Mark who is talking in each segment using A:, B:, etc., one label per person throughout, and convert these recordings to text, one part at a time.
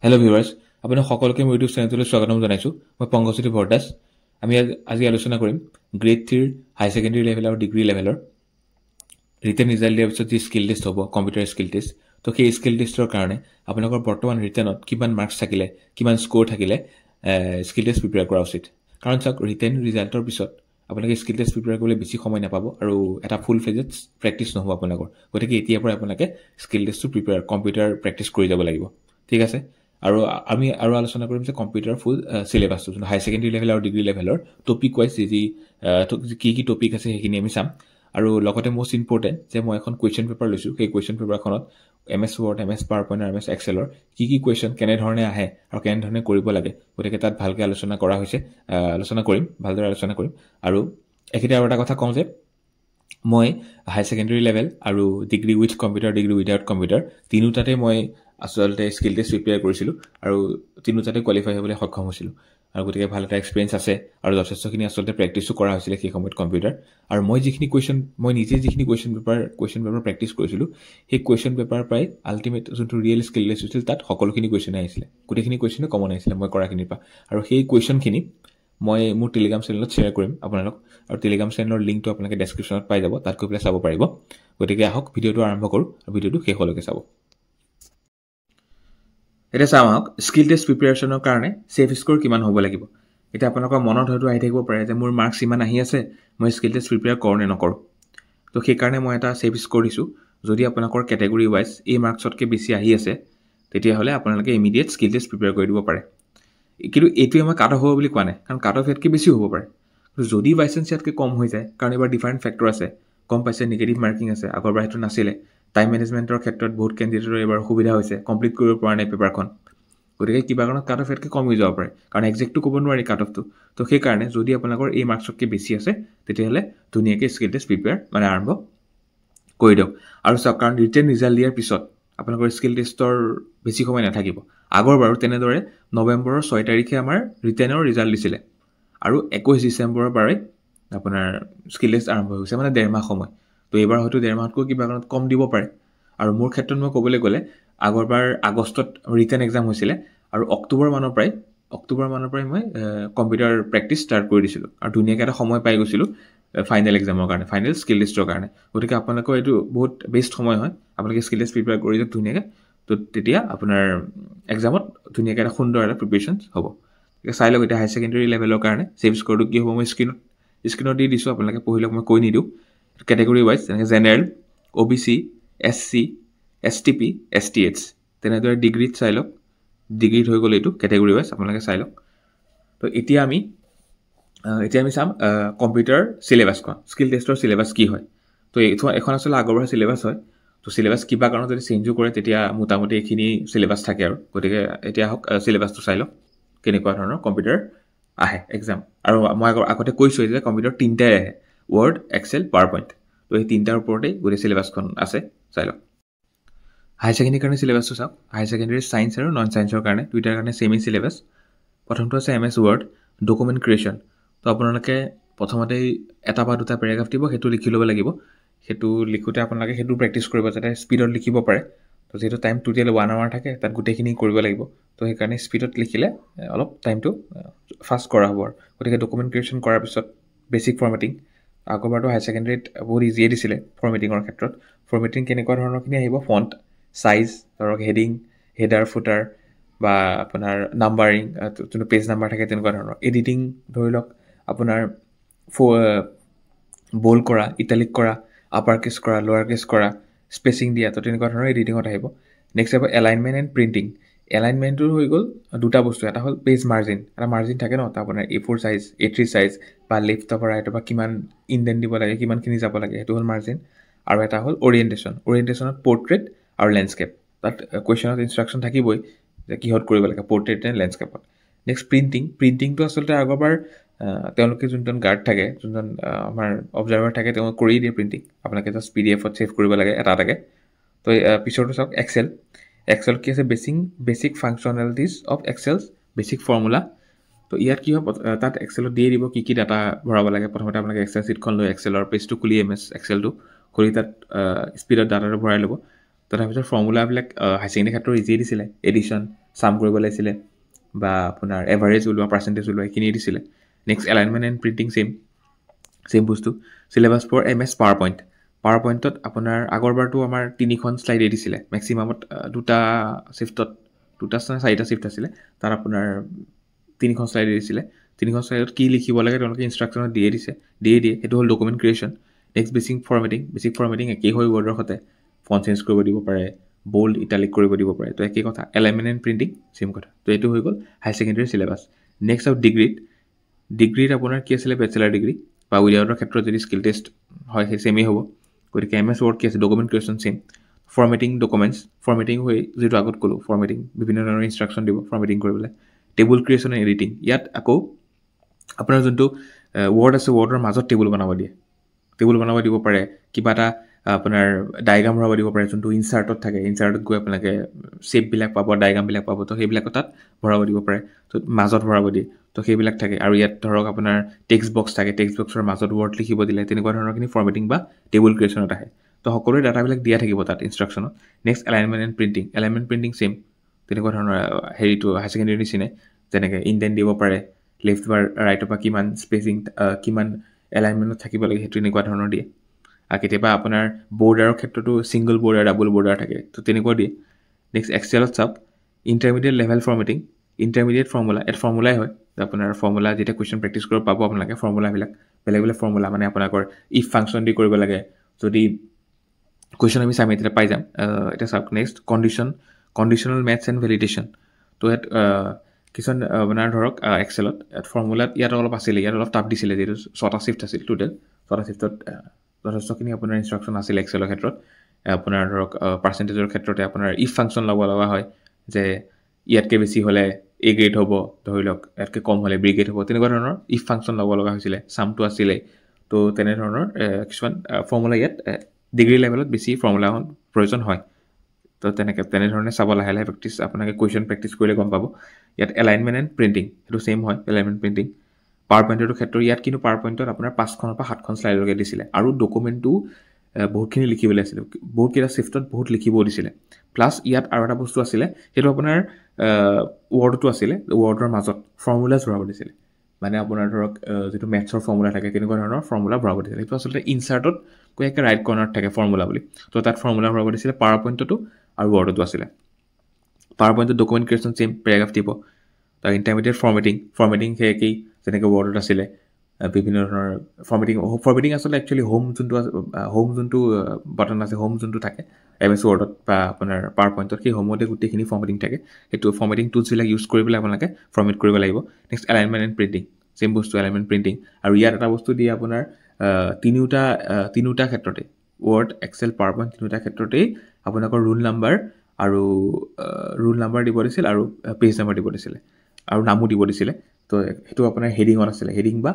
A: Hello' viewers, আপোনাক সকলোকে মোৰ ইউটিউব চেনেলটোলৈ স্বাগতম জনাইছোঁ। মই পংকজ্যোতি ভৰদাস। আমি আজি আলোচনা কৰিম গ্ৰেড 3 হাই ছেকেণ্ডেৰী লেভেল আৰু ডিগ্ৰী লেভেলৰ ৰিটেন ৰিজাল্ট দিয়াৰ পিছত যি স্কিল টেষ্ট হ'ব, কম্পিউটাৰ স্কিল টেষ্ট। তো সেই স্কিল টেষ্টৰ কাৰণে আপোনালোকৰ বৰ্তমান ৰিটেনত কিমান মাৰ্কছ থাকিলে, কিমান স্ক'ৰ থাকিলে স্কিল টেষ্ট প্ৰিপেয়াৰ কৰা উচিত। কাৰণ চাওক, ৰিটেন ৰিজাল্টৰ পিছত আপোনালোকে স্কিল টেষ্ট প্ৰিপেয়াৰ কৰিবলৈ বেছি সময় নাপাব আৰু এটা ফুল ফ্লেজেড প্ৰেক্টিছ নহ'ব আপোনালোকৰ। গতিকে এতিয়াৰ পৰা আপোনালোকে স্কিল টেষ্টটো কম্পিউটাৰ প্ৰেক্টিছ কৰি যাব লাগিব। ঠিক আছে। আৰু আমি আলোচনা কৰিম যে কম্পিউটাৰ ফুল চিলেবাছটো যোনটো হাই ছেকেণ্ডেৰী লেভেল আৰু ডিগ্ৰী লেভেলৰ টপিক ৱাইজ কি টপিক আছে সেইখিনি আমি চাম। আৰু লগতে মষ্ট ইম্পৰ্টেণ্ট যে মই এখন কুৱেশ্যন পেপাৰ লৈছোঁ। সেই কুৱেশ্যন পেপাৰখনত MS Word, MS PowerPoint আৰু MS Excelৰ কি কুৱেশ্যন কেনেধৰণে আহে আৰু কেনেধৰণে কৰিব লাগে, গতিকে তাত ভালকৈ আলোচনা কৰা হৈছে। ভালদৰে আলোচনা কৰিম। আৰু এইখিনিতে আৰু এটা কথা কওঁ যে মই হাই ছেকেণ্ডেৰী লেভেল আৰু degree with computer, degree without computer তিনিওটাতে মই আচলতে স্কিল টেষ্ট প্ৰিপেয়াৰ কৰিছিলোঁ আৰু তিনিওটাতে কোৱালিফাই হ'বলৈ সক্ষম হৈছিলোঁ। আৰু গতিকে ভাল এটা এক্সপিৰিয়েঞ্চ আছে আৰু যথেষ্টখিনি আচলতে প্ৰেক্টিছো কৰা হৈছিলে সেই সময়ত কম্পিউটাৰ। আৰু মই নিজে যিখিনি কুৱেশ্যন পেপাৰ প্ৰেক্টিছ কৰিছিলোঁ, সেই কুৱেশ্যন পেপাৰ পৰাই আল্টিমেট যোনটো ৰিয়েল স্কিল টেষ্ট হৈছিল তাত সকলোখিনি কুৱেশ্যনে আহিছিলে, গোটেইখিনি কুৱেশ্যনে কমন আহিছিলে মই কৰাখিনিৰ পৰা। আৰু সেই কুৱেশ্যনখিনি মই মোৰ টেলিগ্ৰাম চেনেলত শ্বেয়াৰ কৰিম আপোনালোক, আৰু টেলিগ্ৰাম চেনেলৰ লিংকটো আপোনালোকে ডেছক্ৰিপশ্যনত পাই যাব, তাত গৈ পেলাই চাব পাৰিব। গতিকে আহক ভিডিঅ'টো আৰম্ভ কৰোঁ আৰু ভিডিঅ'টো শেষলৈকে চাব। এতিয়া চাওঁ আহক, স্কিল টেষ্ট প্ৰিপেয়াৰেশ্যনৰ কাৰণে ছেফ স্ক'ৰ কিমান হ'ব লাগিব। এতিয়া আপোনালোকৰ মনত হয়তো আহি থাকিব পাৰে যে মোৰ মাৰ্কছ ইমান আহি আছে, মই স্কিল টেষ্ট প্ৰিপেয়াৰ কৰোঁ নে নকৰোঁ। তো সেইকাৰণে মই এটা ছেফ স্ক'ৰ দিছোঁ। যদি আপোনালোকৰ কেটেগৰী ৱাইজ এই মাৰ্কছতকৈ বেছি আহি আছে, তেতিয়াহ'লে আপোনালোকে ইমিডিয়েট স্কিল টেষ্ট প্ৰিপেয়াৰ কৰি দিব পাৰে। কিন্তু এইটোৱে মই কাট অফ হ'ব বুলি কোৱা নাই, কাৰণ কাট অফ ইয়াতকৈ বেছি হ'ব পাৰে। যদি বাই চান্স ইয়াতকৈ কম হৈ যায়, কাৰণ এইবাৰ ডিফাৰেণ্ট ফেক্টৰ আছে, গম পাইছে নিগেটিভ মাৰ্কিং আছে, আগৰবাৰ সেইটো নাছিলে। টাইম মেনেজমেণ্টৰ ক্ষেত্ৰত বহুত কেণ্ডিডেটৰ এইবাৰ অসুবিধা হৈছে, কমপ্লিট কৰিব পৰা নাই পেপাৰখন। গতিকে কিবা কাৰণত কাট অফ ইয়াতকৈ কম হৈ যাব পাৰে, কাৰণ একজেক্টটো ক'ব নোৱাৰি কাট অফটো। তো সেইকাৰণে যদি আপোনালোকৰ এই মাৰ্কছতকৈ বেছি আছে, তেতিয়াহ'লে ধুনীয়াকৈ স্কিল টেষ্ট প্ৰিপেয়াৰ আৰম্ভ কৰি দিয়ক। আৰু চাওক, কাৰণ ৰিটেন ৰিজাল্ট দিয়াৰ পিছত আপোনালোকৰ স্কিল টেষ্টৰ বেছি সময় নাথাকিব। আগৰবাৰো তেনেদৰে নৱেম্বৰৰ 6 তাৰিখে আমাৰ ৰিটেনৰ ৰিজাল্ট দিছিলে আৰু 21 ডিচেম্বৰৰ পৰাই আপোনাৰ স্কিল টেষ্ট আৰম্ভ হৈছে, মানে 1.5 মাহ সময়। তো এইবাৰ হয়তো 1.5 মাহতকৈ কিবা কাৰণত কম দিব পাৰে। আৰু মোৰ ক্ষেত্ৰত মই ক'বলৈ গ'লে আগৰবাৰ আগষ্টত ৰিটেন এক্সাম হৈছিলে আৰু অক্টোবৰ মানৰ পৰাই মই কম্পিউটাৰ প্ৰেক্টিছ ষ্টাৰ্ট কৰি দিছিলোঁ আৰু ধুনীয়াকৈ এটা সময় পাই গৈছিলোঁ ফাইনেল এক্সামৰ কাৰণে, ফাইনেল স্কিল টেষ্টৰ কাৰণে। গতিকে আপোনালোকৰ এইটো বহুত বেষ্ট সময় হয়, আপোনালোকে স্কিল টেষ্ট প্ৰিপেয়াৰ কৰি দিয়ক ধুনীয়াকৈ। তো তেতিয়া আপোনাৰ এক্সামত ধুনীয়াকৈ এটা সুন্দৰ এটা প্ৰিপেৰেশ্যন হ'ব। চাই লওক এতিয়া হাই ছেকেণ্ডেৰী লেভেলৰ কাৰণে ছেফ স্ক'ৰটো কি হ'ব, মই স্ক্ৰীনত দি দিছোঁ, আপোনালোকে পঢ়ি লওক, মই কৈ নিদিওঁ। কেটেগৰী ৱাইজ যেনেকৈ general, OBC, SC, STP, STH, তেনেদৰে ডিগ্ৰীত চাই লওক। ডিগ্ৰীত হৈ গ'ল এইটো কেটেগৰী ৱাইজ, আপোনালোকে চাই লওক। তো এতিয়া আমি চাম কম্পিউটাৰ চিলেবাছখন, স্কিল টেষ্টৰ চিলেবাছ কি হয়। তো এখন আচলতে আগৰবাৰ চিলেবাছ হয়। তো চিলেবাছ কিবা কাৰণত যদি চেঞ্জো কৰে, তেতিয়া মোটামুটি এইখিনি চিলেবাছ থাকে আৰু। গতিকে এতিয়া আহক চিলেবাছটো চাই লওক কেনেকুৱা ধৰণৰ কম্পিউটাৰ আহে এক্সাম। আৰু মই আগতে কৈছোঁৱেই যে কম্পিউটাৰ 3টাই আহে, ৱৰ্ড, এক্সেল, পাৱাৰপইণ্ট। তো এই 3টাৰ ওপৰতেই গোটেই চিলেবাছখন আছে, চাই লওক। হাই ছেকেণ্ডেৰীৰ কাৰণে চিলেবাছটো চাওক। হাই ছেকেণ্ডেৰী ছায়েন্স আৰু নন ছায়েন্সৰ কাৰণে দুইটাৰ কাৰণে ছেমেই চিলেবাছ। প্ৰথমটো আছে MS Word ডকুমেণ্ট ক্ৰিয়েশ্যন। তো আপোনালোকে প্ৰথমতেই এটা বা দুটা পেৰাগ্ৰাফ দিব, সেইটো লিখি ল'ব লাগিব। সেইটো লিখোঁতে আপোনালোকে সেইটো প্ৰেক্টিছ কৰিব যাতে স্পীডত লিখিব পাৰে। তো যিহেতু টাইম টোটেল 1 আৱাৰ থাকে, তাত গোটেইখিনি কৰিব লাগিব। তো সেইকাৰণে স্পীডত লিখিলে অলপ টাইমটো ফাষ্ট কৰা হ'ব আৰু। গতিকে ডকুমেণ্ট ক্ৰিয়েশ্যন কৰাৰ পিছত বেছিক ফৰ্মেটিং, আগৰবাৰতো হাই ছেকেণ্ডেৰীত বহুত ইজিয়ে দিছিলে ফৰ্মেটিঙৰ ক্ষেত্ৰত। ফৰ্মেটিং কেনেকুৱা ধৰণৰখিনি আহিব, ফণ্ট চাইজ, ধৰক হেডিং, হেডাৰ, ফুটাৰ বা আপোনাৰ নাম্বাৰিং, যোনটো পেজ নাম্বাৰ থাকে তেনেকুৱা ধৰণৰ। এডিটিং ধৰি লওক আপোনাৰ বোল্ড কৰা, ইটালিক কৰা, আপাৰ কেছ কৰা, লোৱাৰ কেছ কৰা, স্পেচিং দিয়া, তো তেনেকুৱা ধৰণৰ এডিটিঙত আহিব। নেক্সট আহিব এলাইনমেণ্ট এণ্ড প্ৰিণ্টিং। এলাইনমেণ্টটো হৈ গ'ল দুটা বস্তু, এটা হ'ল পেজ মাৰ্জিন, এটা মাৰ্জিন থাকে ন, আপোনাৰ A4 চাইজ, A3 চাইজ বা লেফ্টৰ পৰা ৰাইটৰ পৰা কিমান ইনডেণ্ট দিব লাগে, কিমানখিনি যাব লাগে, সেইটো হ'ল মাৰ্জিন। আৰু এটা হ'ল অৰিয়েণ্টেশ্যন। অৰিয়েণ্টেশ্যনত পৰ্ট্ৰেইট আৰু লেণ্ডস্কেপ। তাত কুৱেশ্যনত ইনষ্ট্ৰাকশ্যন থাকিবই যে কিহত কৰিব লাগে, পৰ্ট্ৰেইট নে লেণ্ডস্কেপত। নেক্সট প্ৰিণ্টিংটো আচলতে আগৰবাৰ তেওঁলোকে যোনজন গাৰ্ড থাকে, যোনজন আমাৰ অবজাৰ্ভাৰ থাকে, তেওঁ কৰি দিয়ে প্ৰিণ্টিং। আপোনালোকে জাষ্ট PDF-ত ছেভ কৰিব লাগে এটা এটাকৈ। তো পিছৰটো চাওক এক্সেল কি আছে, বেছিক ফাংচনেলিটিজ অফ এক্সেলছ, বেছিক ফৰ্মুলা। তো ইয়াত কি হ'ব, তাত এক্সেলত দিয়ে দিব কি ডাটা ভৰাব লাগে। প্ৰথমতে আপোনালোকে এক্সেল ছিটখন লৈ এক্সেলৰ পেজটো খুলি এক্সেলটো খুলি তাত স্পীডত ডাটাটো ভৰাই ল'ব। তাৰপিছত ফৰ্মুলাবিলাক হাই ছেকেণ্ডেৰী ক্ষেত্ৰত ইজিয়ে দিছিলে, এডিশ্যন, সাম কৰিব লাগিছিলে বা আপোনাৰ এভাৰেজ ওলোৱা পাৰ্চেণ্টেজ ওলোৱা এইখিনি দিছিলে নেক্সট এলাইনমেণ্ট এণ্ড প্ৰিণ্টিং চেম বস্তু চিলেবাছ ফৰ MS পাৱাৰ পইণ্টত আপোনাৰ আগৰবাৰটো আমাৰ 3খন শ্লাইডে দিছিলে মেক্সিমামত দুটা চিফ্টত 4টা চিফ্ট আছিলে তাত আপোনাৰ 3খন শ্লাইডে দিছিলে 3খন শ্লাইডত কি লিখিব লাগে তেওঁলোকে ইনষ্ট্ৰাকশ্যনত দিয়ে সেইটো হ'ল document creation next basic formatting একেই হয় ৱৰ্ডৰ সৈতে ফন্ট চেঞ্জ কৰিব দিব পাৰে bold italic কৰিব দিব পাৰে তো একেই কথা এলাইনমেণ্ট এণ্ড প্ৰিণ্টিং সেম কথা তো এইটো হৈ গ'ল হাই সেকেন্ডাৰী সিলেবাস নেক্সট অফ ডিগ্ৰীত আপোনাৰ কি আছিলে বেচেলাৰ ডিগ্ৰী বা উইদাউটৰ ক্ষেত্ৰত যদি স্কিল টেষ্ট হয় সেই সেমেই হ'ব গতিকে MS Word কি আছে ডকুমেণ্ট ক্ৰিয়েশ্যন সেম ফৰ্মেটিং হৈ যেটো আগত ক'লো ফৰ্মেটিং বিভিন্ন ধৰণৰ ইনষ্ট্ৰাকশ্যন দিব ফৰ্মেটিং কৰিবলৈ টেবুল ক্ৰিয়েশ্যন এণ্ড এডিটিং ইয়াত আকৌ আপোনাৰ যোনটো ৱৰ্ড আছে ৱৰ্ডৰ মাজত টেবুল বনাব দিব পাৰে কিবা এটা আপোনাৰ ডায়াগ্ৰাম ভৰাব দিব পাৰে যোনটো ইনচাৰ্টত থাকে ইনচাৰ্টত গৈ আপোনালোকে শেপবিলাক পাব ডায়াগ্ৰামবিলাক পাব তো সেইবিলাক তাত ভৰাব দিব পাৰে তো মাজত ভৰাব দিয়ে তো সেইবিলাক থাকে আৰু ইয়াত ধৰক আপোনাৰ টেক্সট বক্স থাকে টেক্সট বক্সৰ মাজত ৱৰ্ড লিখিব দিলে তেনেকুৱা ধৰণৰখিনি ফৰ্মেটিং বা টেবুল ক্ৰিয়েশ্যনত আহে তো সকলোৰে ডাটাবিলাক দিয়া থাকিব তাত ইনষ্ট্ৰাকশ্যনত next alignment and printing same তেনেকুৱা ধৰণৰ হেৰিটো হাই ছেকেণ্ডেৰী নিচিনাই যেনেকৈ ইনডেণ্ট দিব পাৰে লেফ্ট বা ৰাইটৰ পৰা কিমান স্পেচিং কিমান এলাইনমেণ্টত থাকিব লাগে সেইটো এনেকুৱা ধৰণৰ দিয়ে আৰু কেতিয়াবা আপোনাৰ বৰ্ডাৰৰ ক্ষেত্ৰতো ছিংগল বৰ্ডাৰ ডাবল বৰ্ডাৰ থাকে তো তেনেকুৱা দিয়ে নেক্সট এক্সেলত চাওক intermediate level formatting intermediate formula ইয়াত ফৰ্মুলাই হয় আপোনাৰ ফৰ্মুলা যেতিয়া কুৱেশ্যন প্ৰেক্টিছ কৰিব পাব আপোনালোকে ফৰ্মুলাবিলাক বেলেগ ফৰ্মুলা মানে আপোনালোকৰ ইফ ফাংচন দি কৰিব লাগে যদি কুৱেশ্যন আমি চাম এতিয়া পাই যাম এতিয়া চাওক next conditional maths and validation তো ইয়াত কিছুমান আপোনাৰ ধৰক এক্সেলত ইয়াত ফৰ্মুলাত ইয়াত অলপ আছিলে ইয়াত অলপ টাফ দিছিলে যিহেতু 6টা চিফ্ট আছিল টোটেল 6টা চিফ্টত যথেষ্টখিনি আপোনাৰ ইনষ্ট্ৰাকশ্যন আছিল এক্সেলৰ ক্ষেত্ৰত আপোনাৰ ধৰক পাৰ্চেণ্টেজৰ ক্ষেত্ৰতে আপোনাৰ ইফ ফাংচন ল'ব লগা হয় যে ইয়াতকৈ বেছি হ'লে A গ্ৰেড হ'ব ধৰি লওক ইয়াতকৈ কম হ'লে B গ্ৰেড হ'ব তেনেকুৱা ধৰণৰ ইফ ফাংচন ল'ব লগা হৈছিলে চামটো আছিলে তো তেনেধৰণৰ কিছুমান ফৰ্মুলা ইয়াত ডিগ্ৰী লেভেলত বেছি ফৰ্মুলা প্ৰয়োজন হয় তো তেনেধৰণে চাব লাহে প্ৰেক্টিছ আপোনালোকে কুৱেশ্যন প্ৰেক্টিছ কৰিলে গম পাব ইয়াত এলাইনমেণ্ট এণ্ড প্ৰিণ্টিং সেইটো সেম হয় এলাইনমেণ্ট প্ৰিণ্টিং পাৱাৰ পইণ্টৰ ক্ষেত্ৰত ইয়াত কিন্তু পাৱাৰ পইণ্টত আপোনাৰ 5খনৰ পৰা 7খন শ্লাইডলৈকে দিছিলে আৰু ডকুমেণ্টটো বহুতখিনি লিখিবলৈ আছিলে বহুতকেইটা চিফ্টত বহুত লিখিবও দিছিলে প্লাছ ইয়াত আৰু এটা বস্তু আছিলে সেইটো আপোনাৰ ৱৰ্ডটো আছিলে ৱৰ্ডৰ মাজত ফৰ্মুলাছ ভৰাব দিছিলে মানে আপোনাৰ ধৰক যিটো মেথছৰ ফৰ্মুলা থাকে তেনেকুৱা ধৰণৰ ফৰ্মুলা ভৰাব দিছিলে সেইটো আচলতে ইনচাৰ্টত কৈ একে ৰাইট কৰ্নাৰত থাকে ফৰ্মুলা বুলি তো তাত ফৰ্মুলা ভৰাব দিছিলে পাৱাৰ পইণ্টতো আৰু ৱৰ্ডতো আছিলে পাৱাৰ পইণ্টত ডকুমেণ্ট ক্ৰিয়েশ্যন সেম পেৰাগ্ৰাফ দিব তাৰ ইণ্টাৰমিডিয়েট ফৰ্মেটিং সেই একেই যেনেকৈ ৱৰ্ডত আছিলে বিভিন্ন ধৰণৰ ফৰ্মেটিং আচলতে একচুৱেলি হোম যোনটো বাটন আছে হোম যোনটো থাকে MS Wordত বা আপোনাৰ পাৱাৰ পইণ্টত সেই হোমতে গোটেইখিনি ফৰ্মেটিং থাকে সেইটো ফৰ্মেটিং টুলছবিলাক ইউজ কৰি পেলাই আপোনালোকে ফৰ্মেট কৰিব লাগিব next alignment and printing same বস্তু এলাইনমেণ্ট প্ৰিণ্টিং আৰু ইয়াত এটা বস্তু দিয়ে আপোনাৰ তিনিওটা ক্ষেত্ৰতে ৱৰ্ড এক্সেল পাৱাৰ পইণ্ট তিনিওটা ক্ষেত্ৰতেই আপোনালোকৰ ৰোল নাম্বাৰ দিব দিছিল আৰু পেজ নাম্বাৰ দিব দিছিলে আৰু নামো দিব দিছিলে তো সেইটো আপোনাৰ হেডিঙত আছিলে হেডিং বা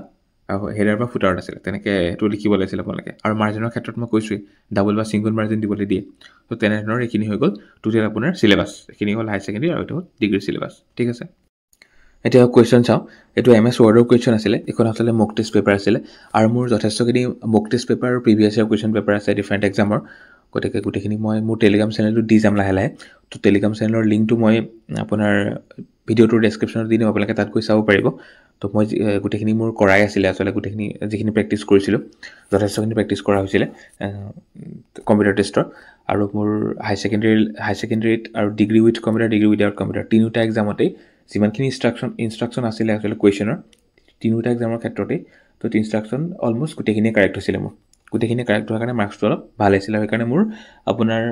A: হেডাৰ বা ফুটাৰত আছিলে তেনেকৈ সেইটো লিখিব লাগিছিলে আপোনালোকে আৰু মাৰ্জিনৰ ক্ষেত্ৰত মই কৈছোঁৱেই ডাবল বা ছিংগল মাৰ্জিন দিবলৈ দিয়ে তো তেনেধৰণৰ এইখিনি হৈ গ'ল টোটেল আপোনাৰ চিলেবাছ এইখিনি হ'ল হাই ছেকেণ্ডেৰী আৰু এইটো হ'ল ডিগ্ৰী চিলেবাছ ঠিক আছে এতিয়া কুৱেশ্যন চাওঁ এইটো MS Wordৰ কুৱেশ্যন আছিলে এইখন আচলতে মক টেষ্ট পেপাৰ আছিলে আৰু মোৰ যথেষ্টখিনি মক টেষ্ট পেপাৰ আৰু প্ৰিভিয়াছ ইয়াৰ কুৱেশ্যন পেপাৰ আছে ডিফাৰেণ্ট এক্সামৰ গতিকে গোটেইখিনি মই মোৰ টেলিগ্ৰাম চেনেলটো দি যাম লাহে তো টেলিগ্ৰাম চেনেলৰ লিংকটো মই আপোনাৰ ভিডিঅ'টোৰ ডেছক্ৰিপশ্যনত দি দিম আপোনালোকে তাত গৈ চাব পাৰিব তো মই গোটেইখিনি মোৰ কৰাই আছিলে আচলতে গোটেইখিনি যিখিনি প্ৰেক্টিছ কৰিছিলোঁ যথেষ্টখিনি প্ৰেক্টিছ কৰা হৈছিলে কম্পিউটাৰ টেষ্টৰ আৰু মোৰ হাই ছেকেণ্ডেৰীত আৰু degree with computer degree without computer তিনিওটা এক্সামতেই যিমানখিনি ইনষ্ট্ৰাকশ্যন আছিলে একচুৱেলি কুৱেশ্যনৰ তিনিওটা এক্সামৰ ক্ষেত্ৰতেই তো ইনষ্ট্ৰাকশ্যন অলমষ্ট গোটেইখিনিয়ে কাৰেক্ট হৈছিলে মোৰ গোটেইখিনি কাৰেক্ট হোৱাৰ কাৰণে মাৰ্কছটো অলপ ভাল আহিছিলে সেইকাৰণে মোৰ আপোনাৰ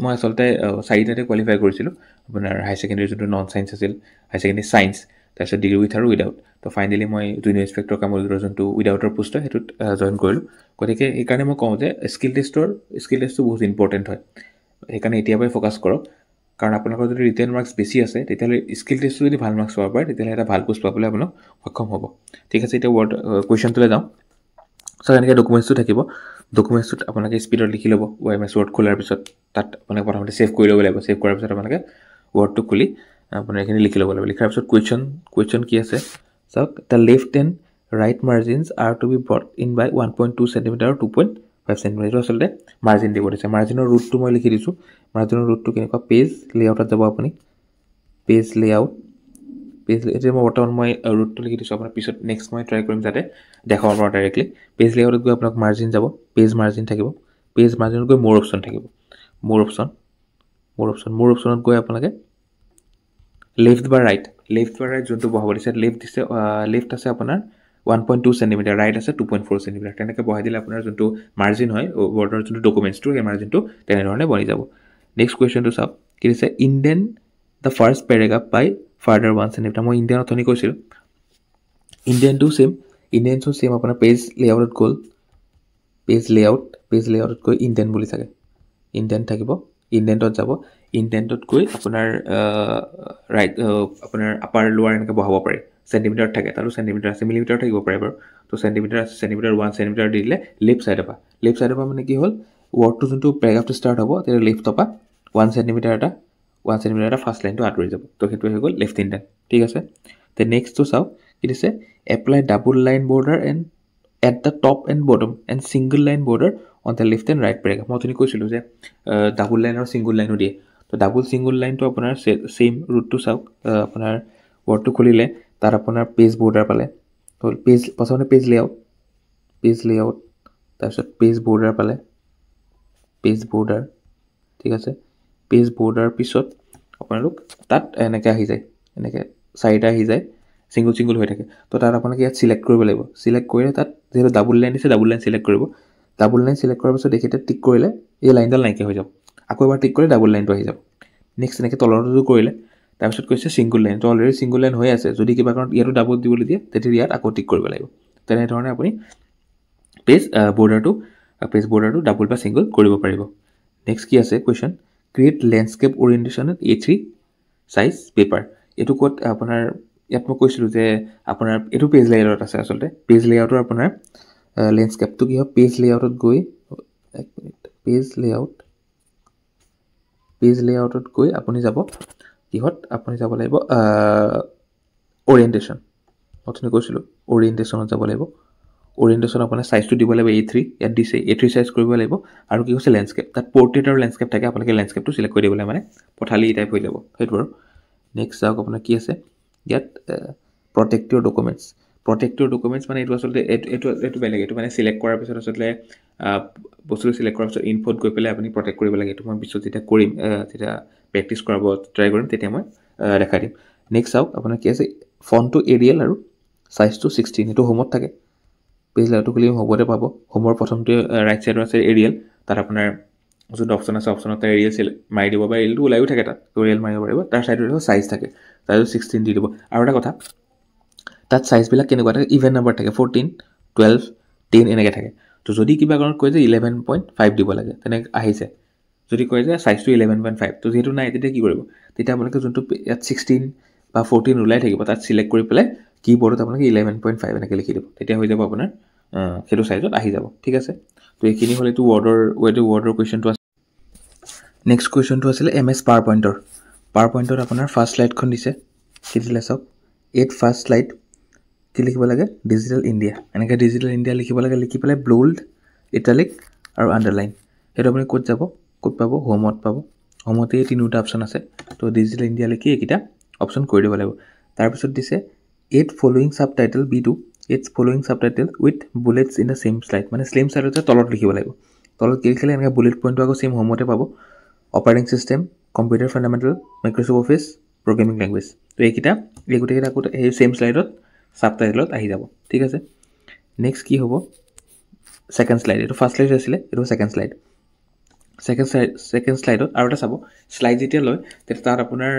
A: মই আচলতে 4টাতে কোৱালিফাই কৰিছিলোঁ আপোনাৰ হাই ছেকেণ্ডেৰী যোনটো নন ছায়েন্স আছিল হাই ছেকেণ্ডেৰী ছায়েন্স তাৰপিছত ডিগ্ৰী উইথ আৰু উইদাউট তো ফাইনেলি মই জুনিয়ৰ ইনস্পেক্টৰ কামৰূপৰ যোনটো উইদাউটৰ পোষ্ট হয় সেইটোত জইন কৰিলোঁ গতিকে সেইকাৰণে মই কওঁ যে স্কিল টেষ্টটো বহুত ইম্পৰ্টেণ্ট হয় সেইকাৰণে এতিয়াৰ পৰাই ফ'কাছ কৰক কাৰণ আপোনালোকৰ যদি ৰিটেন মাৰ্কছ বেছি আছে তেতিয়াহ'লে স্কিল টেষ্টটো যদি ভাল মাৰ্কছ পাব পাৰে তেতিয়াহ'লে এটা ভাল পোষ্ট পাবলৈ আপোনাক সক্ষম হ'ব ঠিক আছে এতিয়া কুৱেশ্যনটোলৈ যাওঁ চ' এনেকৈ ডকুমেণ্টছটো থাকিব ডকুমেণ্টছটোত আপোনালোকে স্পীডত লিখি ল'ব MS Word খোলাৰ পিছত তাত আপোনালোকে প্ৰথমতে ছেভ কৰি ল'ব লাগিব ছেভ কৰাৰ পিছত আপোনালোকে ৱৰ্ডটো খুলি আপোনাৰ এইখিনি লিখি ল'ব লাগিব লিখাৰ পিছত কুৱেশ্যন কি আছে চাওক the left and right margins are to be brought in by 1.2 centimetre আৰু 2.5 চেণ্টিমিটাৰ এইটো আচলতে মাৰ্জিন দিব দিছে মাৰ্জিনৰ ৰুটটো মই লিখি দিছোঁ মাৰ্জিনৰ ৰুটটো কেনেকুৱা পেজ লেআউটত যাব আপুনি পেজ লেআউট এতিয়া মই বৰ্তমান মই ৰুটটো লিখি দিছোঁ আপোনাৰ পিছত নেক্সট মই ট্ৰাই কৰিম যাতে দেখাব পাৰোঁ ডাইৰেক্টলি পেজ লেআউটত গৈ আপোনাক মাৰ্জিন যাব পেজ মাৰ্জিন থাকিব পেজ মাৰ্জিনত গৈ মোৰ অপশ্যন থাকিব মোৰ অপশ্যনত গৈ আপোনালোকে লেফ্ট বা ৰাইট যোনটো বহাব দিছে লেফ্ট আছে আপোনাৰ 1.2 চেণ্টিমিটাৰ ৰাইট আছে 2.4 চেণ্টিমিটাৰ তেনেকৈ বহাই দিলে আপোনাৰ যোনটো মাৰ্জিন হয় ৱৰ্ডৰ যোনটো ডকুমেণ্টছটো সেই মাৰ্জিনটো তেনেধৰণে বনি যাব নেক্সট কুৱেশ্যনটো চাওক কি দিছে indent the first paragraph by further 1 centimetre মই ইণ্ডিয়ান অথনি কৈছিলোঁ ইণ্ডিয়ানটো ছেম আপোনাৰ পেজ লেআউটত গ'ল পেজ লেআউটত গৈ ইণ্ডেণ্ট বুলি থাকে ইণ্ডেণ্ট থাকিব ইণ্ডেণ্টত যাব ইণ্ডেণ্টত গৈ আপোনাৰ ৰাইট আপোনাৰ আপাৰ লোৱাৰ এনেকৈ বহাব পাৰে চেণ্টিমিটাৰত থাকে তাতো চেণ্টিমিটাৰ আছে মিলিমিটাৰ থাকিব পাৰে বাৰু তো চেণ্টিমিটাৰ আছে চেণ্টিমিটাৰ 1 চেণ্টিমিটাৰ দি দিলে লেফ্ট ছাইডৰ পৰা মানে কি হ'ল ৱৰ্ডটো যোনটো পেৰাগ্ৰাফটো ষ্টাৰ্ট হ'ব তেতিয়া লেফ্টৰ পৰা 1 চেণ্টিমিটাৰ এটা ফাৰ্ষ্ট লাইনটো আঁতৰি যাব তো সেইটো হৈ গ'ল লেফ্ট ইণ্ডেণ্ট ঠিক আছে তে নেক্সটটো চাওক কি দিছে apply double line border and at the top and bottom and single line border on the left and right paragraph মই অথনি কৈছিলোঁ যে ডাবল লাইন আৰু ছিংগল লাইনো দিয়ে তো ডাবল ছিংগল লাইনটো আপোনাৰ ছেইম ৰুটটো চাওক আপোনাৰ ৱৰ্ডটো খুলিলে তাত আপোনাৰ পেজ বৰ্ডাৰ পালে তো প্ৰথমতে পেজ লেআউট তাৰপিছত পেজ বৰ্ডাৰ পালে ঠিক আছে পেজ বৰ্ডাৰ পিছত আপোনালোক তাত এনেকৈ আহি যায় এনেকৈ চাৰিটা আহি যায় ছিংগল হৈ থাকে তো তাত আপোনালোকে ইয়াত ছিলেক্ট কৰিব লাগিব ছিলেক্ট কৰিলে তাত যিহেতু ডাবল লাইন দিছে ডাবল লাইন ছিলেক্ট কৰিব ডাবল লাইন ছিলেক্ট কৰাৰ পিছত এইকেইটা টিক কৰিলে এই লাইনডাল নাইকিয়া হৈ যাব আকৌ এবাৰ টিক কৰিলে ডাবল লাইনটো আহি যাব নেক্সট এনেকৈ তলৰটো কৰিলে তাৰপিছত কৈছে ছিংগল লাইন তো অলৰেডি ছিংগল লাইন হৈ আছে যদি কিবা কাৰণত ইয়াতো ডাবল দিবলৈ দিয়ে তেতিয়া ইয়াত আকৌ টিক কৰিব লাগিব তেনেধৰণে আপুনি পেজ বৰ্ডাৰটো ডাবল বা ছিংগল কৰিব পাৰিব নেক্সট কি আছে কুৱেশ্যন ক্ৰিয়েট লেণ্ডস্কেপ অৰিয়েণ্টেশ্যনত A3 চাইজ পেপাৰ এইটো ক'ত আপোনাৰ ইয়াত মই কৈছিলোঁ যে আপোনাৰ এইটো পেজ লেআউটত আছে আচলতে পেজ লেআউটৰ আপোনাৰ লেণ্ডস্কেপটো কি হয় পেজ লেআউটত গৈ পেজ লেআউটত গৈ আপুনি যাব কিহত আপুনি যাব লাগিব অৰিয়েণ্টেশ্যন অথনি কৈছিলোঁ অৰিয়েণ্টেশ্যনত যাব লাগিব অৰিয়েণ্টেশ্যন আপোনাৰ চাইজটো দিব লাগিব A3 ইয়াত দিছে A3 চাইজ কৰিব লাগিব আৰু কি কৈছে লেণ্ডস্কেপ তাত পৰ্ট্ৰেইট আৰু লেণ্ডস্কেপ থাকে আপোনালোকে লেণ্ডস্কেপটো ছিলেক্ট কৰি দিব লাগে মানে পথালি টাইপ হৈ যাব সেইটো আৰু নেক্সট চাওক আপোনাৰ কি আছে ইয়াত প্ৰটেক্ট ইউৰ ডকুমেণ্টছ মানে এইটো আচলতে এইটো বেলেগ এইটো মানে ছিলেক্ট কৰাৰ পিছত আচলতে বস্তুটো ছিলেক্ট কৰাৰ পিছত ইনফোত গৈ পেলাই আপুনি প্ৰটেক্ট কৰিব লাগে এইটো মই পিছত যেতিয়া কৰিম যেতিয়া প্ৰেক্টিছ কৰাব ট্ৰাই কৰিম তেতিয়া মই দেখাই দিম নেক্সট চাওক আপোনাৰ কি আছে ফণ্টটো এৰিয়েল আৰু চাইজটো 16 এইটো হোমত থাকে পেজ লেআউটটো খুলি হোমতে পাব হোমৰ প্ৰথমটো ৰাইট ছাইডৰ আছে এৰিয়েল তাত আপোনাৰ যোনটো অপশ্যন আছে অপশ্যনত এৰিয়েল মাৰি দিব বা এৰিয়েলটো ওলায়ো থাকে তাত এৰিয়েল মাৰিব পাৰিব তাৰ ছাইডত চাইজ থাকে চাইজটো 16 দি দিব আৰু এটা কথা তাত চাইজবিলাক কেনেকুৱা থাকে ইভেন নাম্বাৰ থাকে 14 12 10 এনেকৈ থাকে তো যদি কিবা কাৰণত কয় যে 11.5 দিব লাগে তেনেকৈ আহিছে যদি কয় যে চাইজটো 11.5 তো যিহেতু নাই তেতিয়া কি কৰিব তেতিয়া আপোনালোকে যোনটো ইয়াত 16 বা 14 ওলাই থাকিব তাত ছিলেক্ট কৰি পেলাই কীবৰ্ডত আপোনালোকে 11.5 এনেকৈ লিখি দিব তেতিয়া হৈ যাব আপোনাৰ সেইটো চাইজত আহি যাব ঠিক আছে তো এইখিনি হ'ল এইটো ৱৰ্ডৰ কুৱেশ্যনটো আছে নেক্সট কুৱেশ্যনটো আছিলে MS পাৱাৰ পইণ্টত আপোনাৰ ফাৰ্ষ্ট শ্লাইডখন দিছে কি দিলে চাওক ফাৰ্ষ্ট শ্লাইড কি লিখিব লাগে ডিজিটেল ইণ্ডিয়া এনেকৈ ডিজিটেল ইণ্ডিয়া লিখিব লাগে লিখি পেলাই বোল্ড ইটালিক আৰু আণ্ডাৰলাইন সেইটো আপুনি ক'ত পাব হোমত পাব হোমতে তিনিটা অপশ্যন আছে তো ডিজিটেল ইণ্ডিয়া লিখি এইকেইটা অপশ্যন কৰি দিব লাগিব তাৰপিছত দিছে 8 following subtitle B2 with bullets in the same slide মানে ছেইম শ্লাইডতে তলত লিখিব লাগিব তলত কি লিখিলে এনেকৈ বুলেট পইণ্টটো আকৌ ছেইম হোমতে পাব operating system computer fundamental Microsoft office programming language তো এই গোটেইকেইটা আকৌ সেই ছেইম শ্লাইডত ছাবটাইটেলত আহি যাব ঠিক আছে নেক্সট কি হ'ব ছেকেণ্ড শ্লাইড এইটো ফাৰ্ষ্ট শ্লাইড আছিলে এইটো ছেকেণ্ড শ্লাইডত আৰু এটা চাব শ্লাইড যেতিয়া লয় তেতিয়া তাত আপোনাৰ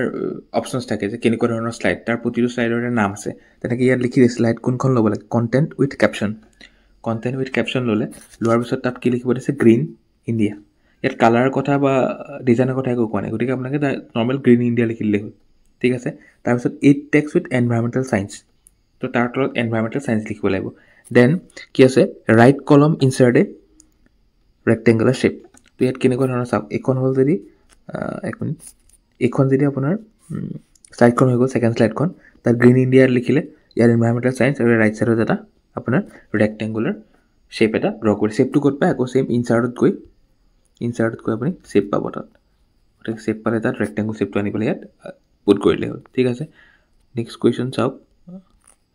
A: অপশ্যনছ থাকে যে কেনেকুৱা ধৰণৰ শ্লাইড তাৰ প্ৰতিটো শ্লাইডৰ এটা নাম আছে তেনেকৈ ইয়াত লিখি দিয়ে শ্লাইড কোনখন ল'ব লাগে কণ্টেণ্ট উইথ কেপশ্যন লোৱাৰ পিছত তাত কি লিখিব দিছে গ্ৰীণ ইণ্ডিয়া ইয়াত কালাৰৰ কথা বা ডিজাইনৰ কথা একো কোৱা নাই গতিকে আপোনালোকে নৰ্মেল গ্ৰীণ ইণ্ডিয়া লিখি দিলেই হ'ল ঠিক আছে তাৰপিছত 8 টেক্সট উইথ এনভাইৰমেণ্টেল চায়েন্স তো তাৰ তলত এনভাইৰমেণ্টেল চায়েন্স লিখিব লাগিব দেন কি আছে ৰাইট কলম ইনচাৰ্ট এ ৰেক্টেংগুলাৰ শ্বেপ তো ইয়াত কেনেকুৱা ধৰণৰ চাওক এইখন হ'ল যদি এইখন যদি আপোনাৰ শ্লাইডখন হৈ গ'ল ছেকেণ্ড শ্লাইডখন তাত গ্ৰীণ ইণ্ডিয়া লিখিলে ইয়াৰ এনভাইৰমেণ্টেল চায়েন্স আৰু ৰাইট ছাইডত এটা আপোনাৰ ৰেক্টেংগুলাৰ শ্বেপ এটা ড্ৰ কৰি শ্বেপটো ক'ত পায় আকৌ ছেইম ইনচাৰ্টত গৈ আপুনি শ্বেপ পাব তাত গতিকে শ্বেপ পালে তাত ৰেক্টেংগুল শ্বেপটো আনি পেলাই ইয়াত পুট কৰিলে হ'ল ঠিক আছে নেক্সট কুৱেশ্যন চাওক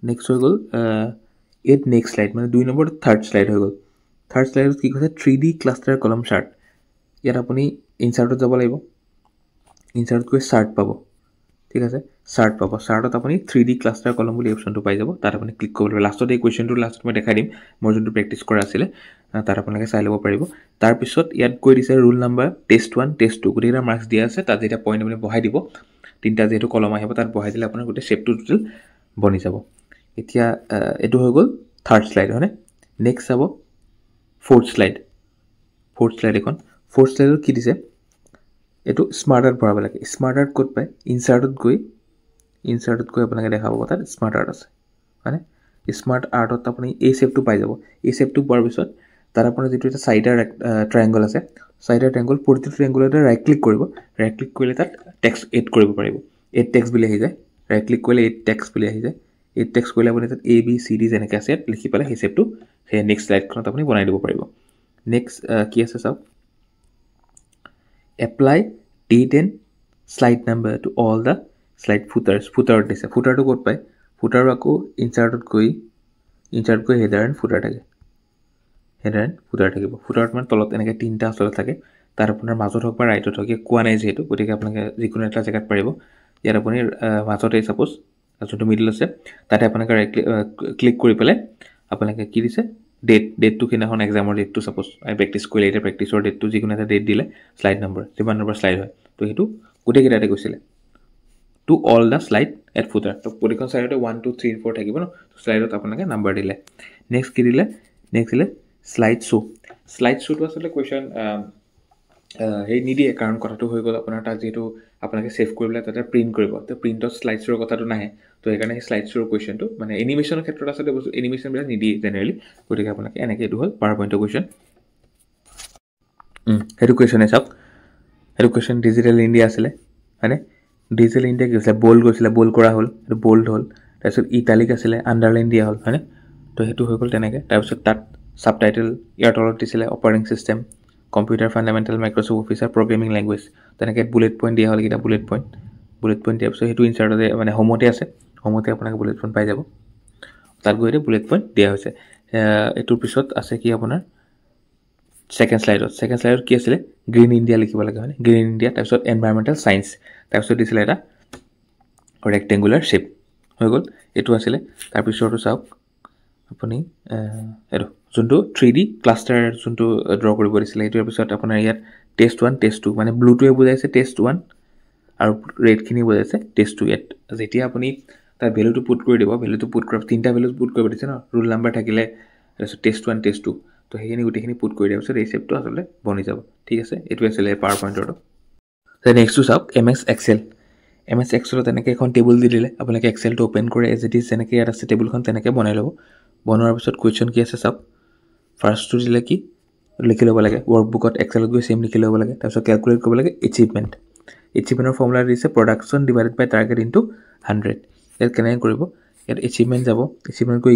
A: নেক্সট হৈ গ'ল এইট নেক্সট শ্লাইড মানে 2 নম্বৰ থাৰ্ড শ্লাইড হৈ গ'ল থাৰ্ড শ্লাইডত কি কৈছে 3D ক্লাষ্টাৰ কলম চাৰ্ট ইয়াত আপুনি ইনচাৰ্টত যাব লাগিব ইনচাৰ্টত গৈ চাৰ্ট পাব ঠিক আছে চাৰ্ট পাব চাৰ্টত আপুনি 3D ক্লাষ্টাৰ কলম বুলি অপশ্যনটো পাই যাব তাত আপুনি ক্লিক কৰিব লাগিব লাষ্টত এই কুৱেশ্যনটো লাষ্টত মই দেখাই দিম মই যোনটো প্ৰেক্টিছ কৰা আছিলে তাত আপোনালোকে চাই ল'ব পাৰিব তাৰপিছত ইয়াত কৈ দিছে ৰুল নাম্বাৰ টেষ্ট 1 টেষ্ট 2 গোটেইকেইটা মাৰ্কছ দিয়া আছে তাত যেতিয়া পইণ্ট আপুনি বহাই দিব তিনিটা যেহেতু কলম আহিব তাত বহাই দিলে আপোনাৰ গোটেই শ্বেপটো টোটেল বনি যাব এতিয়া এইটো হৈ গ'ল থাৰ্ড শ্লাইড হয়নে নেক্সট চাব ফ'ৰ্থ শ্লাইড এখন ফ'ৰ্থ শ্লাইডত কি দিছে এইটো স্মাৰ্ট আৰ্ট ভৰাব লাগে স্মাৰ্ট আৰ্ট ক'ত পায় ইনচাৰ্টত গৈ আপোনালোকে দেখা পাব তাত স্মাৰ্ট আৰ্ট আছে হয়নে স্মাৰ্ট আৰ্টত আপুনি এই শ্বেপটো পাই যাব এই শ্বেপটো পোৱাৰ পিছত তাত আপোনাৰ যিটো এটা চাৰিটা ট্ৰায়েংগল আছে চাৰিটা ট্ৰায়েংগল প্ৰতিটো ট্ৰায়েংগলতে ৰাইট ক্লিক কৰিব ৰাইট ক্লিক কৰিলে তাত টেক্সট এড কৰিব পাৰিব এড টেক্সট বুলি আহি যায় ৰাইট ক্লিক কৰিলে এড টেক্সট বুলি আহি যায় এড টেক্সট কৰিলে আপুনি তাত ABCD যেনেকৈ আছে লিখি পেলাই সেই শ্বেপটো সেই নেক্সট শ্লাইডখনত আপুনি বনাই দিব পাৰিব নেক্সট কি আছে চাওক apply date and slide number to all the slide ফুটাৰত দিছে ফুটাৰটো ক'ত পায় ফুটাৰো আকৌ ইনচাৰ্টত গৈ হেডাৰ এণ্ড ফুটাৰ থাকে হেডাৰ এণ্ড ফুটাৰ থাকিব ফুটাৰত মানে তলত এনেকৈ তিনিটা আচলতে থাকে তাৰ আপোনাৰ মাজত হওক বা ৰাইটত হওক কোৱা নাই যিহেতু গতিকে আপোনালোকে যিকোনো এটা জেগাত পাৰিব ইয়াত আপুনি মাজতে ছাপ'জ যোনটো মিডিল আছে তাতে আপোনালোকে ৰাইট ক্লিক কৰি পেলাই আপোনালোকে কি দিছে ডেটটো সেইদিনাখন এক্সামৰ ডেটটো ছাপ'জ প্ৰেক্টিছ কৰিলে এতিয়া প্ৰেক্টিছৰ ডেটটো যিকোনো এটা ডেট দিলে শ্লাইড নম্বৰ যিমান নম্বৰ শ্লাইড হয় তো সেইটো গোটেইকেইটাতে গৈছিলে two all the slide at ফুটাৰ তো প্ৰতিখন শ্লাইডতে 1 2 3 4 থাকিব ন শ্লাইডত আপোনালোকে নাম্বাৰ দিলে নেক্সট কি দিলে নেক্সট দিলে শ্লাইড শ্ব'টো আচলতে কুৱেশ্যন সেই নিদিয়ে কাৰণ কথাটো হৈ গ'ল আপোনাৰ তাত যিহেতু আপোনালোকে ছেভ কৰি পেলাই তাতে প্ৰিণ্ট কৰিব তো প্ৰিণ্টত শ্লাইড শ্ব'ৰ কথাটো নাহে তো সেইকাৰণে সেই শ্লাইড শ্ব'ৰ কুৱেশ্যনটো মানে এনিমেশ্যনৰ ক্ষেত্ৰত আচলতে বস্তু এনিমেশ্যনবিলাক নিদিয়ে জেনেৰেলি গতিকে আপোনালোকে এনেকৈ এইটো হ'ল পাৱাৰ পইণ্টৰ কুৱেশ্যন সেইটো কুৱেশ্যনে চাওক সেইটো কুৱেশ্যন ডিজিটেল ইণ্ডিয়া আছিলে হয়নে ডিজিটেল ইণ্ডিয়া কি হৈছিলে বল্ড কৰা হ'ল সেইটো বল্ড হ'ল তাৰপিছত ইটালিক আছিলে আণ্ডাৰলাইন দিয়া হ'ল হয়নে তো সেইটো হৈ গ'ল তেনেকৈ তাৰপিছত তাত ছাবটাইটেল ইয়াৰ তলত দিছিলে operating system computer fundamental Microsoft officer programming language তেনেকৈ বুলেট পইণ্ট দিয়া হ'ল এইকেইটা বুলেট পইণ্ট দিয়াৰ পিছত সেইটো ইনচাৰ্টতে মানে হোমতে আছে হোমতে আপোনালোকে বুলেট পইণ্ট পাই যাব তাত গৈ বুলেট পইণ্ট দিয়া হৈছে এইটোৰ পিছত আছে কি আপোনাৰ ছেকেণ্ড শ্লাইডত কি আছিলে গ্ৰীণ ইণ্ডিয়া লিখিব লাগে হয়নে গ্ৰীণ ইণ্ডিয়া তাৰপিছত এনভাইৰমেণ্টেল ছায়েন্স তাৰপিছত দিছিলে এটা ৰেক্টেংগুলাৰ শ্বেপ হৈ গ'ল এইটো আছিলে তাৰপিছতো চাওক আপুনি এইটো যোনটো 3D ক্লাষ্টাৰ যোনটো ড্ৰ কৰিব দিছিলে এইটোৰ পিছত আপোনাৰ ইয়াত টেষ্ট 1 টেষ্ট 2 মানে ব্লুটোৱে বুজাইছে টেষ্ট 1 আৰু ৰেডখিনি বুজাইছে টেষ্ট 2 ইয়াত যেতিয়া আপুনি তাৰ ভেলুটো পুট কৰি দিব ভেলুটো পুট কৰা তিনিটা ভেলু পুট কৰিব দিছে ন ৰুল নাম্বাৰ থাকিলে তাৰপিছত টেষ্ট 1 টেষ্ট 2 তো সেইখিনি গোটেইখিনি পুট কৰি দিয়াৰ পিছত এই শ্বেপটো আচলতে বনি যাব ঠিক আছে এইটো আছিলে পাৱাৰ পইণ্টৰটো নেক্সটটো চাওক MS এক্সেলত এনেকৈ এখন টেবুল দি দিলে আপোনালোকে এক্সেলটো অ'পেন কৰে এজ ইট ইজ যেনেকৈ ইয়াত আছে টেবুলখন তেনেকৈ বনাই ল'ব বনোৱাৰ পিছত কুৱেশ্যন কি আছে চাওক ফাৰ্ষ্টটো দিলে কি লিখি ল'ব লাগে ৱৰ্কবুকত এক্সেলত গৈ ছেম লিখি ল'ব লাগে তাৰপিছত কেলকুলেট কৰিব লাগে এচিভমেণ্টৰ ফৰ্মুলা দিছে প্ৰডাকশ্যন ডিভাইডেড বাই টাৰ্গেট ইনটু 100 ইয়াত কেনেকৈ কৰিব ইয়াত এচিভমেণ্ট যাব এচিভমেণ্ট কৰি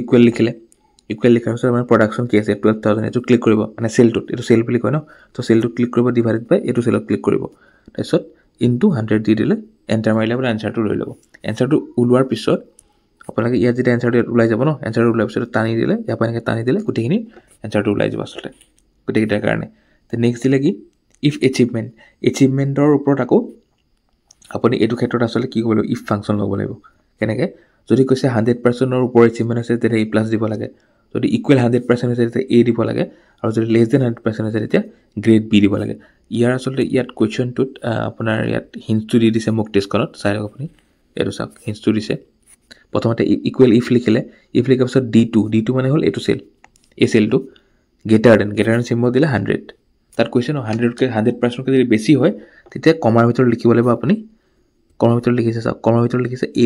A: ইকুৱেল লিখাৰ পিছত আমাৰ প্ৰডাকশ্যন কি আছে 12,000 এইটো ক্লিক কৰিব মানে চেলটোত এইটো চেল বুলি কয় ন তো চেলটোত ক্লিক কৰিব ডিভাইডেড বাই এইটো চেলত ক্লিক কৰিব তাৰপিছত ইনটু 100 দি দিলে এণ্টাৰ মাৰিলে আপোনাৰ এনচাৰটো লৈ ল'ব এনচাৰটো ওলোৱাৰ পিছত আপোনালোকে ইয়াত যেতিয়া এনচাৰটো ওলাই যাব ন এনচাৰটো ওলোৱাৰ পিছত টানি দিলে ইয়াৰ পৰা এনেকৈ টানি দিলে গোটেইখিনি এনচাৰটো ওলাই যাব আচলতে গোটেইকেইটাৰ কাৰণে তো নেক্সট দিলে কি ইফ এচিভমেণ্টৰ ওপৰত আকৌ আপুনি এইটো ক্ষেত্ৰত আচলতে কি কৰিব লাগিব ইফ ফাংচন ল'ব লাগিব কেনেকৈ যদি কৈছে 100%ৰ ওপৰ এচিভমেণ্ট আছে তেতিয়া A+ দিব লাগে যদি ইকুৱেল 100% আছে তেতিয়া A দিব লাগে আৰু যদি লেছ দেন 100% আছে তেতিয়া গ্ৰেড B দিব লাগে ইয়াৰ আচলতে ইয়াত কুৱেশ্যনটোত আপোনাৰ ইয়াত হিণ্টটো দি দিছে মোক টেষ্টখনত চাই লওক আপুনি এইটো চাওক হিণ্টটো দিছে প্ৰথমতে ইকুৱেল ইফ লিখিলে ইফ লিখাৰ পিছত D2 মানে হ'ল এইটো চেল এই চেলটো গ্ৰেটাৰ দেন চিম্বল দিলে 100 তাত কৈছে ন 100% যদি বেছি হয় তেতিয়া কমাৰ ভিতৰত লিখিব লাগিব আপুনি কমাৰ ভিতৰত লিখিছে চাওক কমাৰ ভিতৰত লিখিছে A+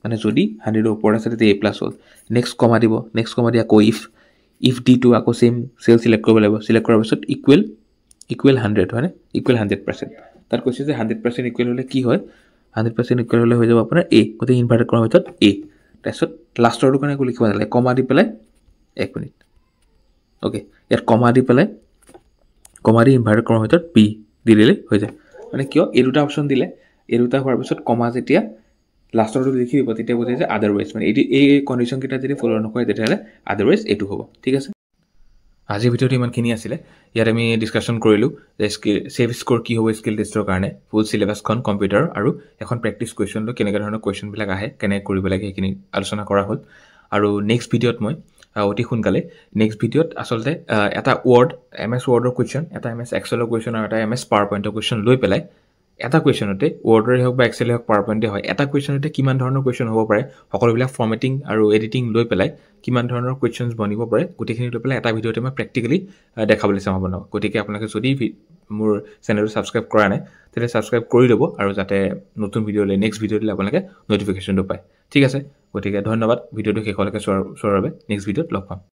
A: মানে যদি 100ৰ ওপৰত আছে তেতিয়া A+ হ'ল নেক্সট কমা দি আকৌ ইফ D2 আকৌ ছেম চেল চিলেক্ট কৰিব লাগিব চিলেক্ট কৰাৰ পিছত ইকুৱেল 100 হয়নে ইকুৱেল 100% তাত কৈছে যে 100% ইকুৱেল হ'লে কি হয় 100% ইকুৱেল হ'লে হৈ যাব আপোনাৰ A গতিকে ইনভাৰ্টেড কমাৰ ভিতৰত A তাৰপিছত লাষ্টৰটো কাৰণে একো লিখিব নালাগে কমা দি পেলাই 1 মিনিট অ'কে ইয়াত কমা দি ইনভাৰ্টেড কমাৰ ভিতৰত B দি দিলে হৈ যায় মানে কিয় এই দুটা অপশ্যন দিলে এই দুটা হোৱাৰ পিছত কমা যেতিয়া লাষ্টৰটো লিখি দিব তেতিয়া বুজাই যে আদাৰৱাইজ মানে এই কণ্ডিশ্যনকেইটা যদি ফ'ল' নকৰে তেতিয়াহ'লে আদাৰৱাইজ এইটো হ'ব ঠিক আছে আজিৰ ভিডিঅ'টো ইমানখিনি আছিলে ইয়াত আমি ডিছকাশ্যন কৰিলোঁ যে ছেফ স্ক'ৰ কি হ'ব স্কিল টেষ্টৰ কাৰণে ফুল চিলেবাছখন কম্পিউটাৰ আৰু এখন প্ৰেক্টিছ কুৱেশ্যন লৈ কেনেকুৱা ধৰণৰ কুৱেশ্যনবিলাক আহে কেনেকৈ কৰিব লাগে সেইখিনি আলোচনা কৰা হ'ল আৰু নেক্সট ভিডিঅ'ত মই অতি সোনকালে নেক্সট ভিডিঅ'ত আচলতে এটা ৱৰ্ড MS ৱৰ্ডৰ কুৱেশ্যন এটা MS এক্সেলৰ কুৱেশ্যন আৰু এটা MS পাৱাৰ পইণ্টৰ কুৱেশ্যন লৈ পেলাই এটা কুৱেশ্যনতে ৱৰ্ডৰে হওক বা এক্সেলে হওক পাৱাৰ পইণ্টে হয় এটা কুৱেশ্যনতে কিমান ধৰণৰ কুৱেশ্যন হ'ব পাৰে সকলোবিলাক ফৰ্মেটিং আৰু এডিটিং লৈ পেলাই কিমান ধৰণৰ কুৱেশ্যনছ বনিব পাৰে গোটেইখিনি লৈ পেলাই এটা ভিডিঅ'তে মই প্ৰেক্টিকেলি দেখাবলৈ চাম আপোনাক গতিকে আপোনালোকে যদি মোৰ চেনেলটো ছাবস্ক্ৰাইব কৰা নাই তেতিয়াহ'লে ছাবস্ক্ৰাইব কৰি ল'ব আৰু যাতে নতুন ভিডিঅ'লৈ নেক্সট ভিডিঅ'লৈ আপোনালোকে ন'টিফিকেশ্যনটো পায় ঠিক আছে গতিকে ধন্যবাদ ভিডিঅ'টো শেষলৈকে চোৱাৰ বাবে নেক্সট ভিডিঅ'ত লগ পাম